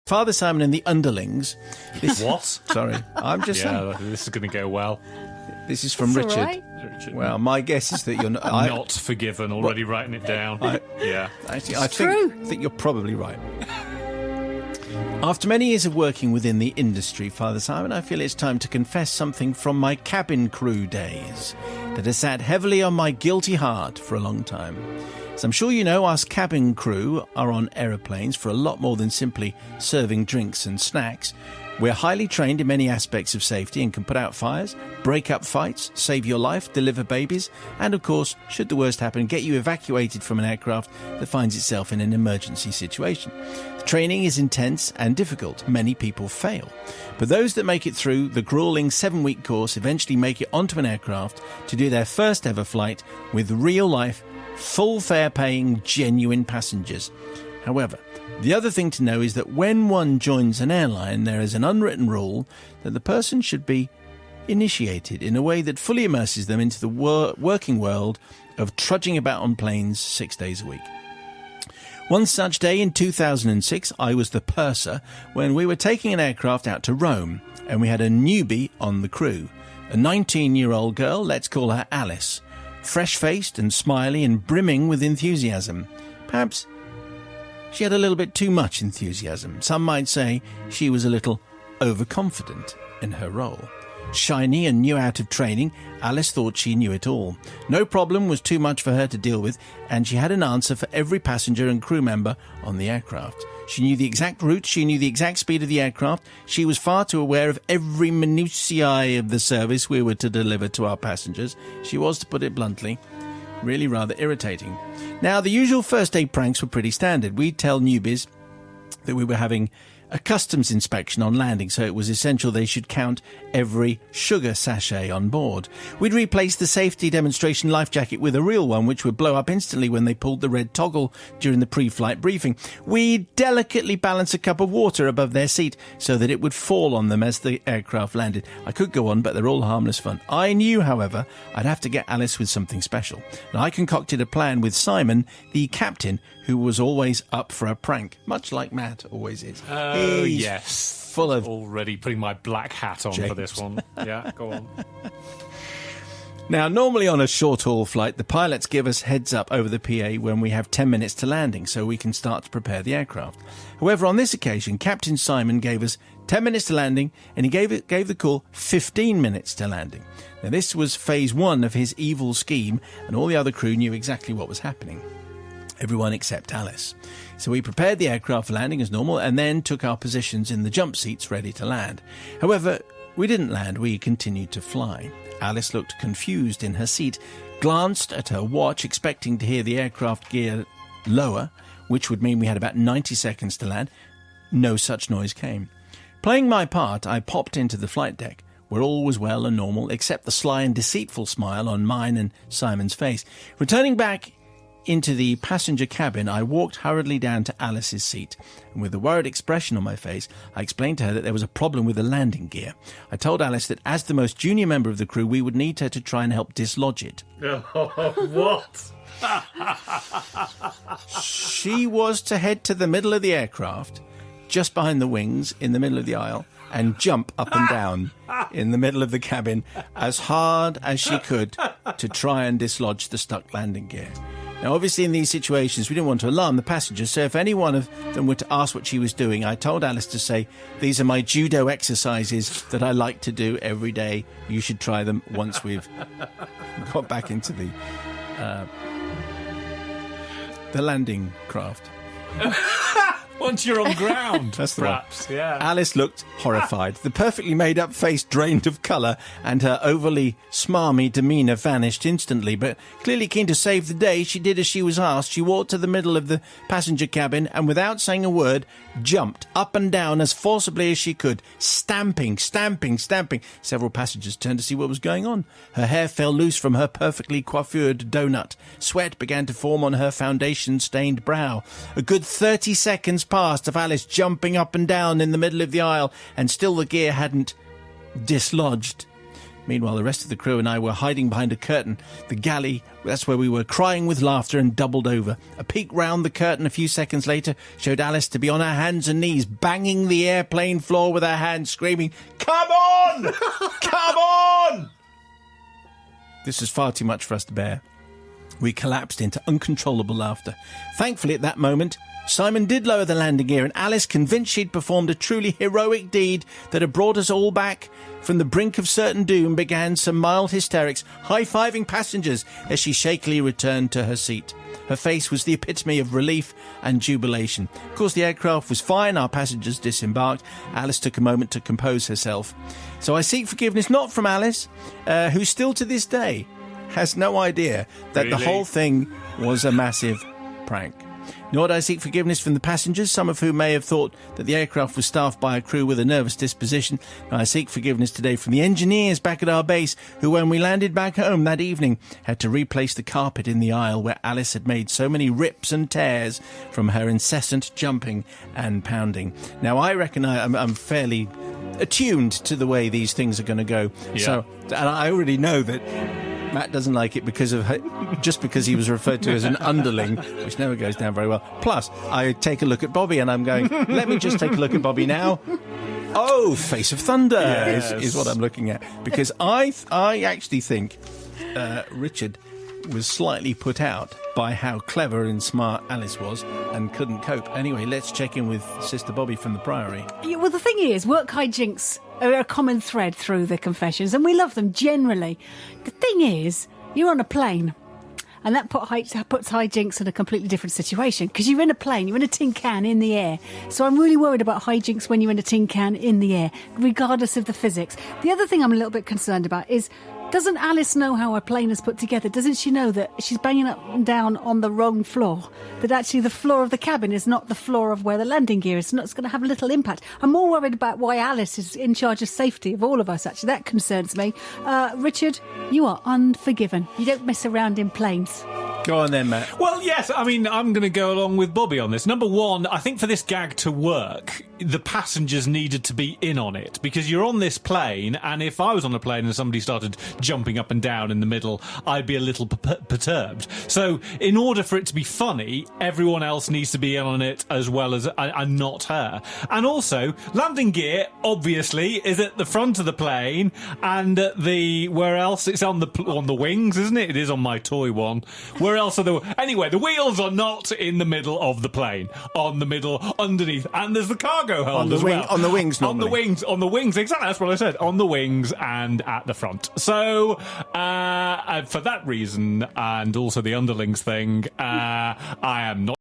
Father Simon and the Underlings. What? Sorry, I'm just saying. This is going to go well. This is from Richard. Right. Richard. Well, my guess is that you're not... Not forgiven, already writing it down. Actually, I think you're probably right. After many years of working within the industry, Father Simon, I feel it's time to confess something from my cabin crew days that has sat heavily on my guilty heart for a long time. As I'm sure you know, us cabin crew are on aeroplanes for a lot more than simply serving drinks and snacks. We're highly trained in many aspects of safety and can put out fires, break up fights, save your life, deliver babies, and of course, should the worst happen, get you evacuated from an aircraft that finds itself in an emergency situation. The training is intense and difficult. Many people fail. But those that make it through the grueling 7-week course eventually make it onto an aircraft to do their first ever flight with real-life, full fare paying, genuine passengers. However, the other thing to know is that when one joins an airline, there is an unwritten rule that the person should be initiated in a way that fully immerses them into the working world of trudging about on planes 6 days a week. One such day in 2006, I was the purser when we were taking an aircraft out to Rome, and we had a newbie on the crew. A 19-year-old girl, let's call her Alice, fresh-faced and smiley and brimming with enthusiasm. Perhaps she had a little bit too much enthusiasm. Some might say she was a little overconfident in her role. Shiny and new out of training, Alice thought she knew it all. No problem was too much for her to deal with, and she had an answer for every passenger and crew member on the aircraft. She knew the exact route, she knew the exact speed of the aircraft, she was far too aware of every minutiae of the service we were to deliver to our passengers. She was, to put it bluntly, really rather irritating. Now, the usual first aid pranks were pretty standard. We'd tell newbies that we were having a customs inspection on landing, so it was essential they should count every sugar sachet on board. We'd replace the safety demonstration life jacket with a real one, which would blow up instantly when they pulled the red toggle during the pre-flight briefing. We'd delicately balance a cup of water above their seat so that it would fall on them as the aircraft landed. I could go on, but they're all harmless fun. I knew, however, I'd have to get Alice with something special, and I concocted a plan with Simon, the captain, who was always up for a prank, much like Matt always is. Oh, He's yes. full of... Already putting my black hat on James. for this one. Yeah, go on. Now, normally on a short-haul flight, the pilots give us heads up over the PA when we have 10 minutes to landing, so we can start to prepare the aircraft. However, on this occasion, Captain Simon gave us 10 minutes to landing, and he gave the call 15 minutes to landing. Now, this was phase 1 of his evil scheme, and all the other crew knew exactly what was happening. Everyone except Alice. So we prepared the aircraft for landing as normal and then took our positions in the jump seats ready to land. However, we didn't land, we continued to fly. Alice looked confused in her seat, glanced at her watch, expecting to hear the aircraft gear lower, which would mean we had about 90 seconds to land. No such noise came. Playing my part, I popped into the flight deck, where all was well and normal, except the sly and deceitful smile on mine and Simon's face. Returning back into the passenger cabin, I walked hurriedly down to Alice's seat, and with a worried expression on my face, I explained to her that there was a problem with the landing gear. I told Alice that as the most junior member of the crew, we would need her to try and help dislodge it. What? She was to head to the middle of the aircraft, just behind the wings, in the middle of the aisle, and jump up and down in the middle of the cabin as hard as she could to try and dislodge the stuck landing gear. Now, obviously, in these situations, we didn't want to alarm the passengers, so if any one of them were to ask what she was doing, I told Alice to say, "These are my judo exercises that I like to do every day. You should try them once we've got back into the landing craft." Once you're on ground, That's the perhaps. one. Yeah. Alice looked horrified. The perfectly made-up face drained of colour, and her overly smarmy demeanour vanished instantly. But clearly keen to save the day, she did as she was asked. She walked to the middle of the passenger cabin and, without saying a word, jumped up and down as forcibly as she could, stamping. Several passengers turned to see what was going on. Her hair fell loose from her perfectly coiffured donut. Sweat began to form on her foundation-stained brow. A good 30 seconds passed of Alice jumping up and down in the middle of the aisle, and still the gear hadn't dislodged. Meanwhile, the rest of the crew and I were hiding behind a curtain. The galley, that's where we were, crying with laughter and doubled over. A peek round the curtain a few seconds later showed Alice to be on her hands and knees, banging the airplane floor with her hands, screaming, "Come on! Come on!" This was far too much for us to bear. We collapsed into uncontrollable laughter. Thankfully, at that moment, Simon did lower the landing gear, and Alice, convinced she'd performed a truly heroic deed that had brought us all back from the brink of certain doom, began some mild hysterics, high-fiving passengers as she shakily returned to her seat. Her face was the epitome of relief and jubilation. Of course, the aircraft was fine. Our passengers disembarked. Alice took a moment to compose herself. So I seek forgiveness not from Alice, who still to this day has no idea that the whole thing was a massive prank. Nor do I seek forgiveness from the passengers, some of whom may have thought that the aircraft was staffed by a crew with a nervous disposition. I seek forgiveness today from the engineers back at our base, who, when we landed back home that evening, had to replace the carpet in the aisle where Alice had made so many rips and tears from her incessant jumping and pounding. Now, I reckon I'm fairly attuned to the way these things are going to go. Yeah. So, and I already know that Matt doesn't like it because he was referred to as an underling, which never goes down very well. Plus, I take a look at Bobby and I'm going, let me just take a look at Bobby now. Oh, Face of Thunder is what I'm looking at. Because I actually think Richard was slightly put out by how clever and smart Alice was and couldn't cope. Anyway, let's check in with Sister Bobby from the Priory. Yeah, well, the thing is, work hijinks are a common thread through the confessions, and we love them generally. The thing is, you're on a plane, and that puts hijinks in a completely different situation, because you're in a plane, you're in a tin can in the air. So I'm really worried about hijinks when you're in a tin can in the air, regardless of the physics. The other thing I'm a little bit concerned about is, doesn't Alice know how her plane is put together? Doesn't she know that she's banging up and down on the wrong floor? That actually the floor of the cabin is not the floor of where the landing gear is. It's going to have a little impact. I'm more worried about why Alice is in charge of safety of all of us, actually. That concerns me. Richard, you are unforgiven. You don't mess around in planes. Go on then, Matt. Well, yes, I mean, I'm going to go along with Bobby on this. Number one, I think for this gag to work, the passengers needed to be in on it, because you're on this plane, and if I was on a plane and somebody started jumping up and down in the middle, I'd be a little perturbed. So in order for it to be funny, everyone else needs to be in on it as well as, and not her. And also, landing gear, obviously, is at the front of the plane, and at where else? It's on the wings, isn't it? It is on my toy one. Where else are anyway, the wheels are not in the middle of the plane. On the middle, underneath, and there's the cargo hold as well. On the wings, normally. On the wings, exactly, that's what I said. On the wings and at the front. So, for that reason, and also the underlings thing, I am not